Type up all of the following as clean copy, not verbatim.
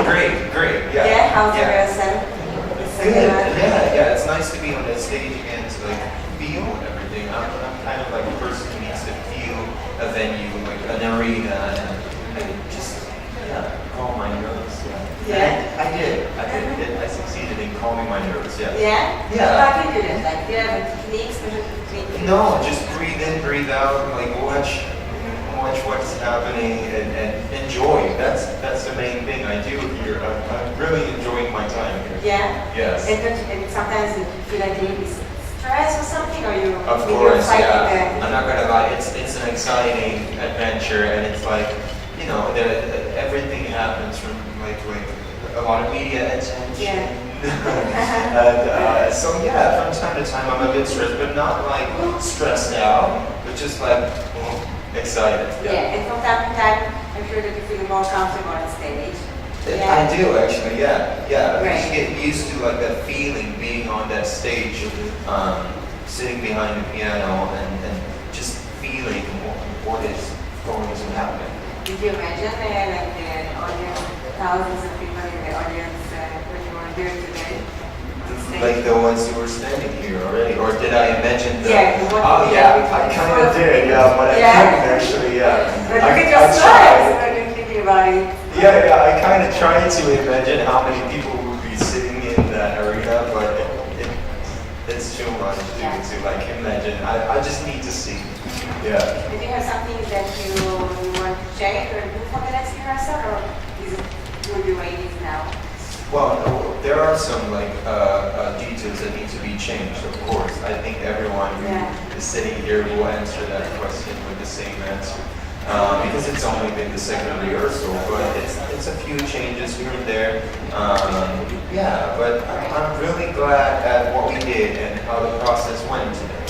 great, yeah. Yeah, how's the Yeah. rehearsal? Good, yeah, it's nice to be on that stage again to like feel everything. I'm kind of like a person who needs to feel a venue, like an arena, and just, calm my nerves. Yeah. And I succeeded in calming my nerves, yeah. Yeah? Yeah. How do you do that? Like, do you have a technique, special technique? No, just breathe in, breathe out, like watch what's happening and enjoy. That's the main thing I do here. I'm really enjoying my time here. Yeah? Yes. And sometimes you feel like you need stress or something, or you... Of course, yeah. I'm not gonna lie, it's an exciting adventure, and it's like, everything happens from like a lot of media attention. Yeah. And so yeah, from time to time I'm a bit stressed, but not like stressed out, but just like excited. Yeah, and from time to time, I'm sure that you feel more comfortable on stage. Yeah. I do actually, yeah. Right. Just get used to like that feeling being on that stage, sitting behind the piano and just feeling what is going to happen. Did you imagine like the audience, thousands of people in the audience when you were there today? Like the ones who were standing here already, or did I imagine the... Yeah. Oh yeah, I kind of did, but I couldn't actually, But you could just try when you're thinking about it. Yeah, I kind of tried to imagine how many people would be sitting in that arena, but it's too much to like imagine. I just need to see. Yeah. Did you have something that you want to change or do for the next rehearsal, or is it you'll be waiting now? Well, no, there are some like details that need to be changed, of course. I think everyone who is sitting here will answer that question with the same answer. Because it's only been the second rehearsal, but it's a few changes here and there. But I'm really glad at what we did and how the process went today.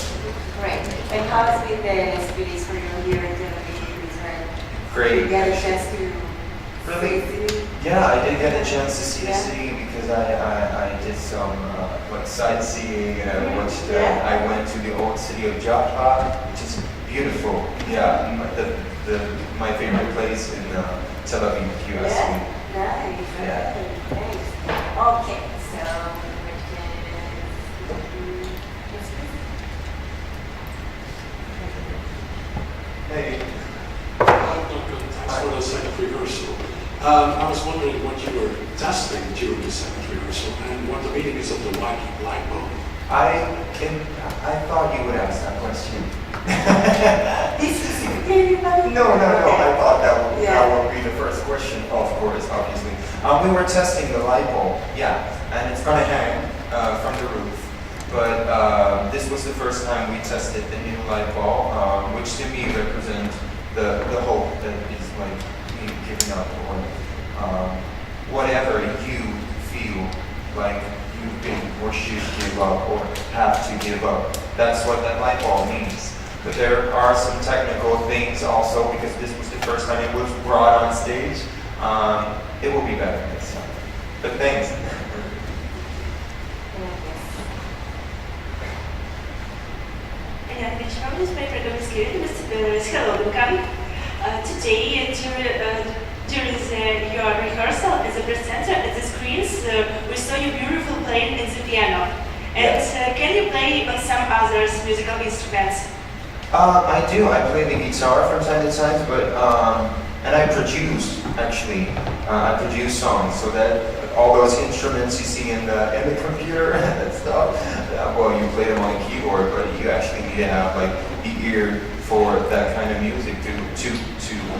Great. And how has been the experience for you here in Tel Aviv? Great. Did you get a chance to Really? see the city? Yeah, I did get a chance to see the city because I did some like sightseeing and I went to the old city of Jaffa, which is beautiful. Yeah, my favorite place in Tel Aviv, if you ask me. Nice. Yeah. Thanks. Okay, so Hey. Duncan, thanks for the second rehearsal. I was wondering what you were testing during the second rehearsal and what the meaning is of the light bulb. I thought you would ask that question. No. I thought that would be the first question, of course, obviously. We were testing the light bulb, and it's gonna hang from the roof. But this was the first time we tested the new light bulb, which to me represents the hope that is like being given up, or whatever you feel like you've been or should give up or have to give up. That's what that light bulb means. But there are some technical things also, because this was the first time it was brought on stage. It will be better next time. But thanks. Yeah, which from newspaper hello, Duncan. Today, during your rehearsal as a presenter at the screens, we saw you beautiful playing in the piano. And can you play on some other musical instruments? I do. I play the guitar from time to time, but and I produce actually. I produce songs, so that all those instruments you see in the computer and stuff. Well, you play them on a keyboard, but you actually need to have like the ear for that kind of music to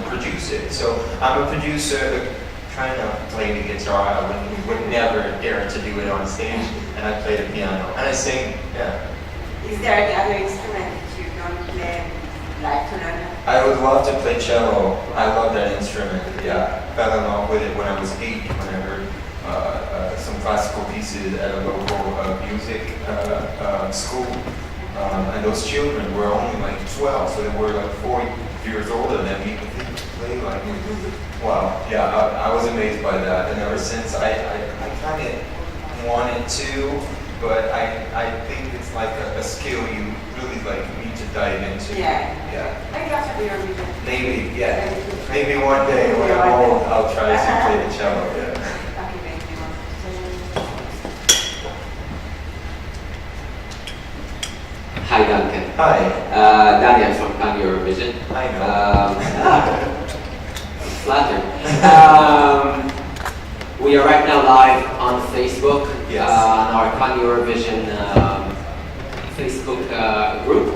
produce it. So I'm a producer. Kind of play the guitar. I would never dare to do it on stage, and I play the piano and I sing. Yeah. Is there any other instrument that you don't play like to learn? I would love to play cello. I love that instrument. Yeah, fell in love with it when I was 8 when I heard some classical pieces at a local music school. And those children were only like 12, so they were like 4 years older than me. But they could play like, wow. Yeah, I was amazed by that. And ever since, I kind of wanted to, but I think it's like a skill you really like need to dive into. Yeah. Maybe after the Eurovision. Maybe one day when I'm old, I'll try to play the cello. Yeah. Hi. Daniel from Eurovision. I know. I'm flattered. We are right now live on Facebook, Yes. on our Eurovision Facebook group,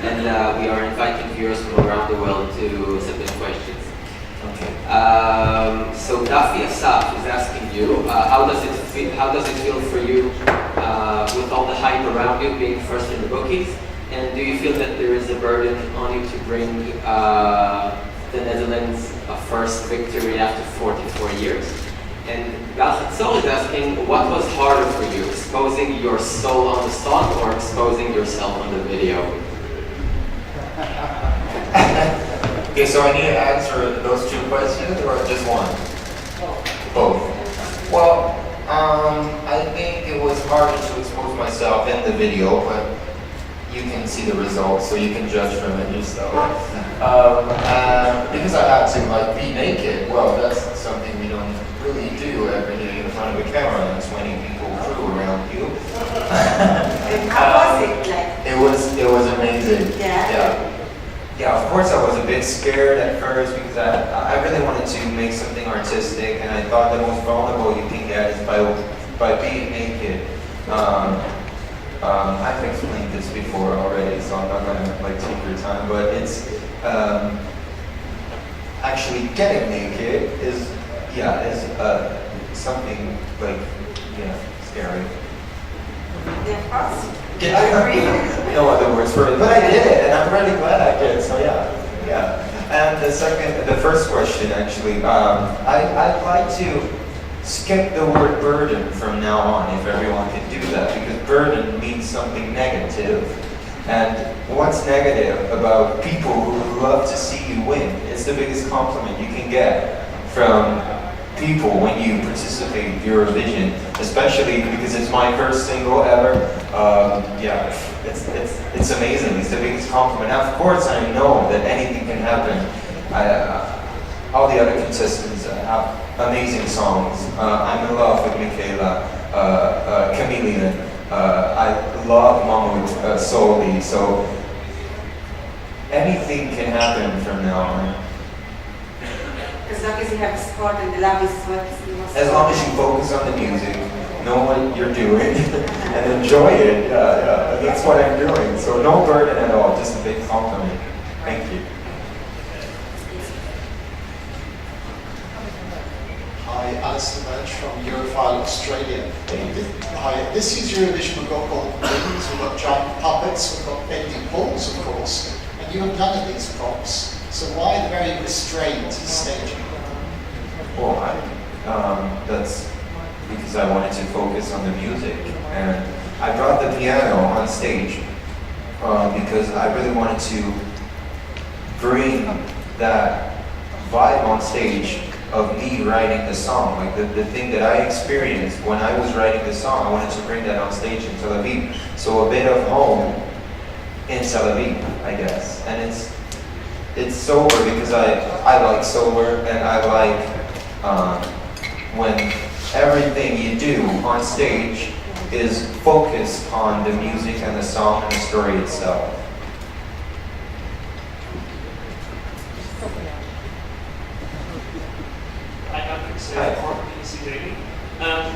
and we are inviting viewers from around the world to submit questions. Okay. So Dafi Asaf is asking you, how does it feel for you with all the hype around you being first in the bookies? And do you feel that there is a burden on you to bring the Netherlands a first victory after 44 years? And Gal Hatzor is asking, what was harder for you, exposing your soul on the song or exposing yourself on the video? Okay, so I need to answer those two questions or just one? Both. Well, I think it was harder to expose myself in the video, but you can see the results, so you can judge from it yourself. Because I had to be naked. Well, that's something we don't really do every day in front of a camera and 20 people crew around you. And how was it like? It was amazing. Yeah. Yeah, of course I was a bit scared at first because I really wanted to make something artistic, and I thought the most vulnerable you can get is by being naked. I've explained this before already, so I'm not gonna take your time, but it's actually getting naked is something scary. Yeah, I agree. No other words for it, but I did it, and I'm really glad I did. So yeah. And the first question actually, I'd like to skip the word burden from now on, if everyone can do that, because burden means something negative. And what's negative about people who love to see you win? It's the biggest compliment you can get from people when you participate in Eurovision, especially because it's my first single ever. It's amazing. It's the biggest compliment. Now, of course, I know that anything can happen. All the other contestants have amazing songs. I'm in love with Michaela, Chameleon. I love Mahmoud solely. So anything can happen from now on. As long as you have a sport and the love is what you must. As long as you focus on the music, know what you're doing, and enjoy it. Yeah, that's what I'm doing. So no burden at all, just a big compliment. Thank you. Hi, Alison Welch from Europhile Australia. Hi, this year's Eurovision we've got called Wings, we've got giant puppets, we've got bending balls, of course, and you have none of these props. So why the very restrained staging? Well, that's because I wanted to focus on the music, and I brought the piano on stage because I really wanted to bring that vibe on stage of me writing the song, like the thing that I experienced when I was writing the song. I wanted to bring that on stage in Tel Aviv, so a bit of home in Tel Aviv, I guess. And it's sober because I like sober, and I like when everything you do on stage is focused on the music and the song and the story itself.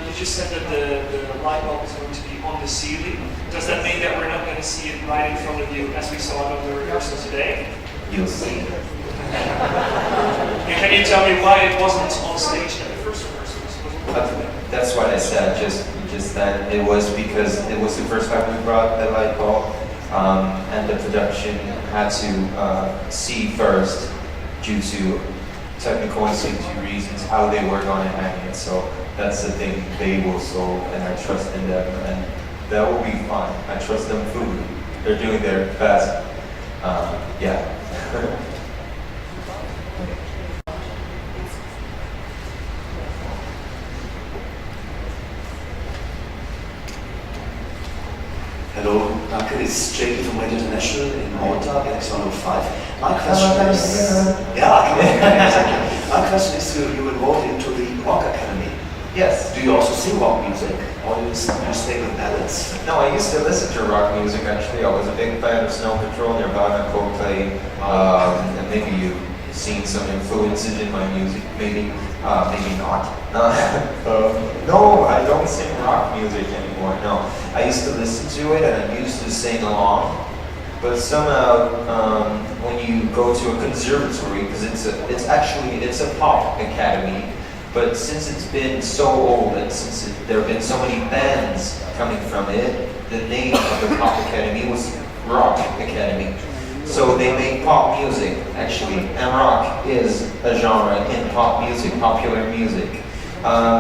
You just said that the light bulb is going to be on the ceiling. Does that mean that we're not going to see it right in front of you as we saw it on the rehearsal today? You'll see. Can you tell me why it wasn't on stage at the first rehearsal? That's what I said, just that it was because it was the first time we brought the light bulb, and the production had to see first, due to technical and safety reasons, how they were going to hang it. So that's the thing they will solve, and I trust in them, and that will be fine. I trust them fully. They're doing their best. Yeah. Hello, Duncan. It's Jake from Radio International in Malta, X105. My question is, exactly. My question is, you enrolled into the Rock Academy. Yes. Do you also sing rock music, or do you stay with ballads? No, I used to listen to rock music actually. I was a big fan of Snow Patrol, Nirvana, Coldplay, and maybe you've seen some influences in my music, maybe not. No, I don't sing rock music anymore, no. I used to listen to it and I used to sing along, but somehow when you go to a conservatory, because it's a pop academy, but since it's been so old and since there have been so many bands coming from it, the name of the pop academy was Rock Academy. So they make pop music, actually, and rock is a genre in pop music, popular music.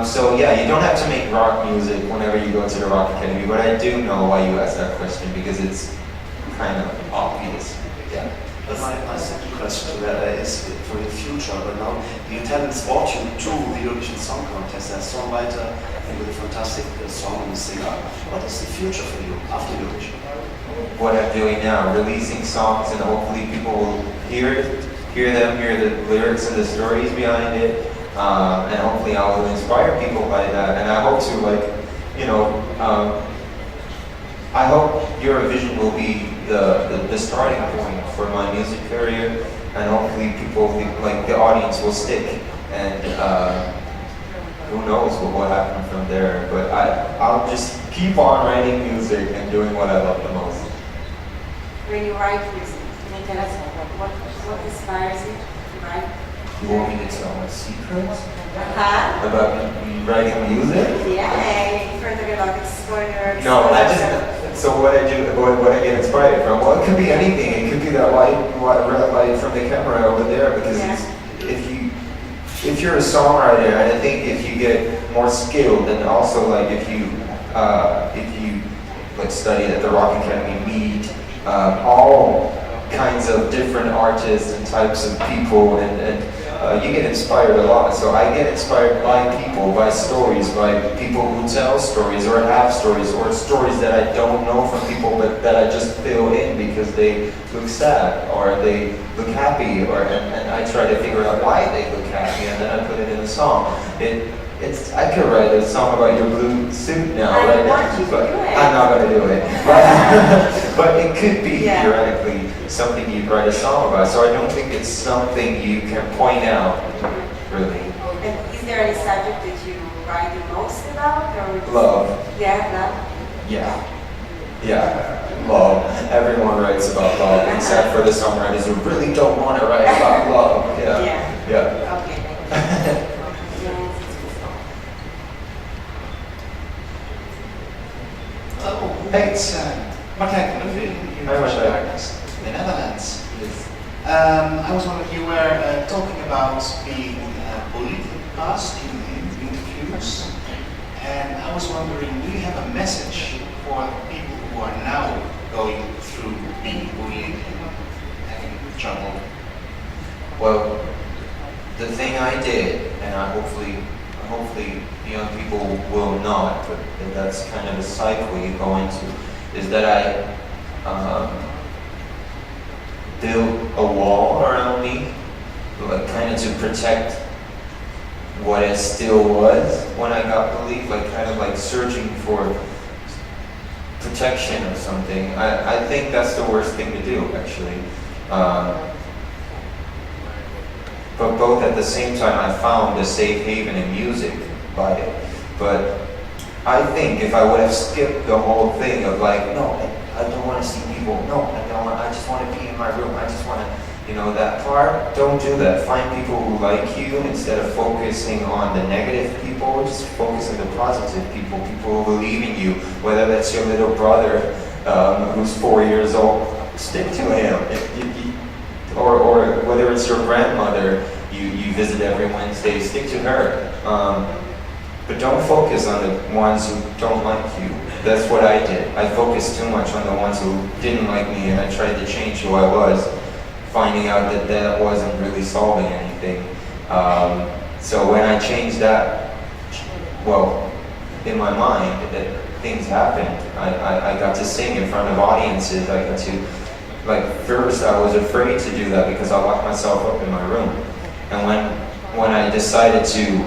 So yeah, you don't have to make rock music whenever you go to the Rock Academy, but I do know why you asked that question, because it's kind of obvious. Yeah. But my second question to that is for the future, but now the talents brought you to the Eurovision Song Contest as a songwriter and with a fantastic song and singer. What is the future for you after Eurovision? What I'm doing now, releasing songs, and hopefully people will hear them, hear the lyrics and the stories behind it, and hopefully I will inspire people by that. And I hope to, I hope Eurovision will be the starting point for my music career, and hopefully people, the audience will stick, and who knows what will happen from there. But I'll just keep on writing music and doing what I love the most. When you write music, can you tell us what inspires you to write? You want me to tell my secrets Huh? about writing music? Yeah, you're talking about exploring. No, I just. So what I do, what I get inspired from? Well, it could be anything. It could be that red light from the camera over there, because if you're a songwriter, and I think if you get more skilled, and also like if you like study at the Rock Academy, meet all kinds of different artists and types of people, and you get inspired a lot. So I get inspired by people, by stories, by people who tell stories or have stories, or stories that I don't know from people, but that I just fill in because they look sad or they look happy, and I try to figure out why they look happy, and then I put it in a song. I could write a song about your blue suit now, right now, but I'm not going to do it. But it could be theoretically something you'd write a song about. So I don't think it's something you can point out, really. And is there any subject that you write the most about? Or Love. Yeah, love. Yeah, love. Everyone writes about love, except for the songwriters who really don't want to write about love. Yeah. Okay, thank you. Hey, it's Martijn van der Veen, the Netherlands. I was wondering, you were talking about being bullied in the past in interviews, and I was wondering, do you have a message for people who are now going through being bullied and having trouble? Well, the thing I did, and hopefully young people will not, but that's kind of a cycle you go into, is that I built a wall around me, like kind of to protect what it still was when I got bullied, like kind of like searching for protection or something. I think that's the worst thing to do, actually. But both at the same time, I found a safe haven in music by it. But I think if I would have skipped the whole thing of like, no, I don't want to see people, no, I just want to be in my room, I just want to, that part, don't do that. Find people who like you instead of focusing on the negative people, just focus on the positive people who believe in you, whether that's your little brother who's 4 years old, stick to him. Or whether it's your grandmother you visit every Wednesday, stick to her. But don't focus on the ones who don't like you. That's what I did. I focused too much on the ones who didn't like me, and I tried to change who I was, finding out that wasn't really solving anything. So when I changed that, well, in my mind, things happened. I got to sing in front of audiences. I got to, first I was afraid to do that because I locked myself up in my room. And when I decided to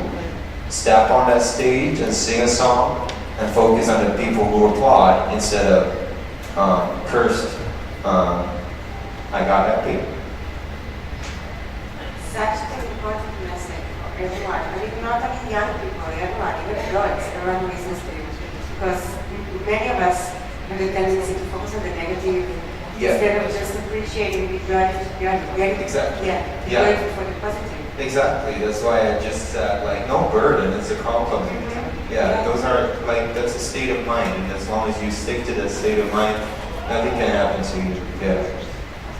step on that stage and sing a song and focus on the people who applaud instead of cursed, I got happy. Such an important message for everyone, but if not only young people, everyone, even adults, everyone who listens to you. Because many of us have the tendency to focus on the negative instead of just appreciating the gratitude. Exactly. Yeah. Grateful for the positive. Exactly. That's why I just said like no burden. It's a compliment. Yeah. Those are like that's a state of mind, and as long as you stick to that state of mind, nothing can happen to you. Yeah.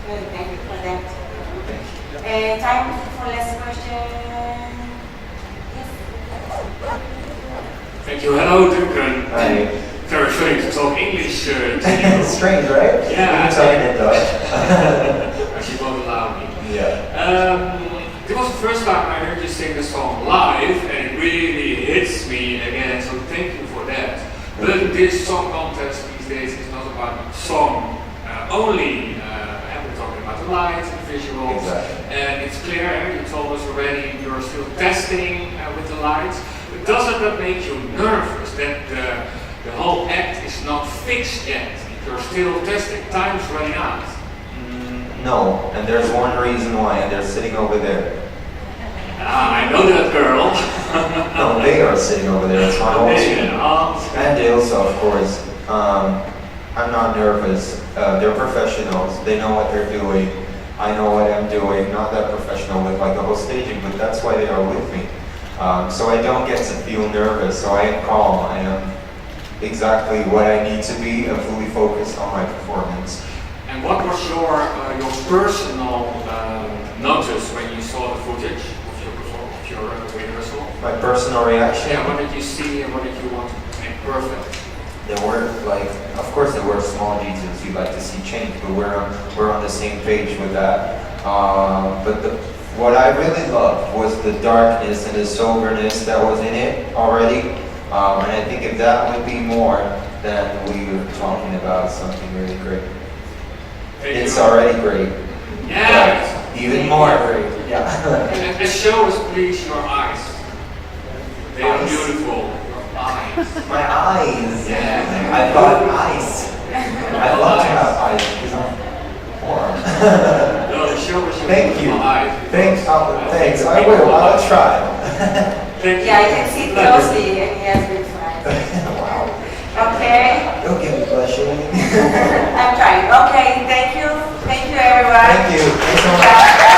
Good. Thank you for that. Time for last question. Yes. Thank you. Hello, Duncan. Hi. Very funny to talk English to you. Strange, right? Yeah. You're talking in Dutch. She won't allow me. Yeah. It was the first time I heard you sing the song live, and it really hits me again, so thank you for that. But this song contest these days is not about song only. We're talking about the lights, the visuals, Exactly. and it's clear, you told us already, you're still testing with the lights. But doesn't that make you nervous that the whole act is not fixed yet? You're still testing, time's running out. No, and there's one reason why, and they're sitting over there. I know that girl. No, they are sitting over there. It's my whole team. And Ilsa, of course. I'm not nervous. They're professionals. They know what they're doing. I know what I'm doing. Not that professional with like the whole staging, but that's why they are with me. So I don't get to feel nervous. So I am calm. I am exactly what I need to be. I'm fully focused on my performance. And what was your personal notice when you saw the footage of your rehearsal? My personal reaction? Yeah, what did you see and what did you want to make perfect? There were like, of course there were small details you'd like to see change, but we're on the same page with that. But what I really loved was the darkness and the soberness that was in it already. And I think if that would be more, then we were talking about something really great. It's already great. Yeah. But even more great. Yeah. And the show is please your eyes. They are Eyes. beautiful. Your eyes. My eyes. Yeah. I thought ice. I love to have eyes because I'm warm. No, the show is your Thank you. beautiful eyes. Thanks. I will. I'll try. Thank you. Yeah, I can see closely, and he has been fine. Wow. Okay. Don't get me blushing. I'm trying. Okay, thank you. Thank you, everyone. Thank you. Thanks so much.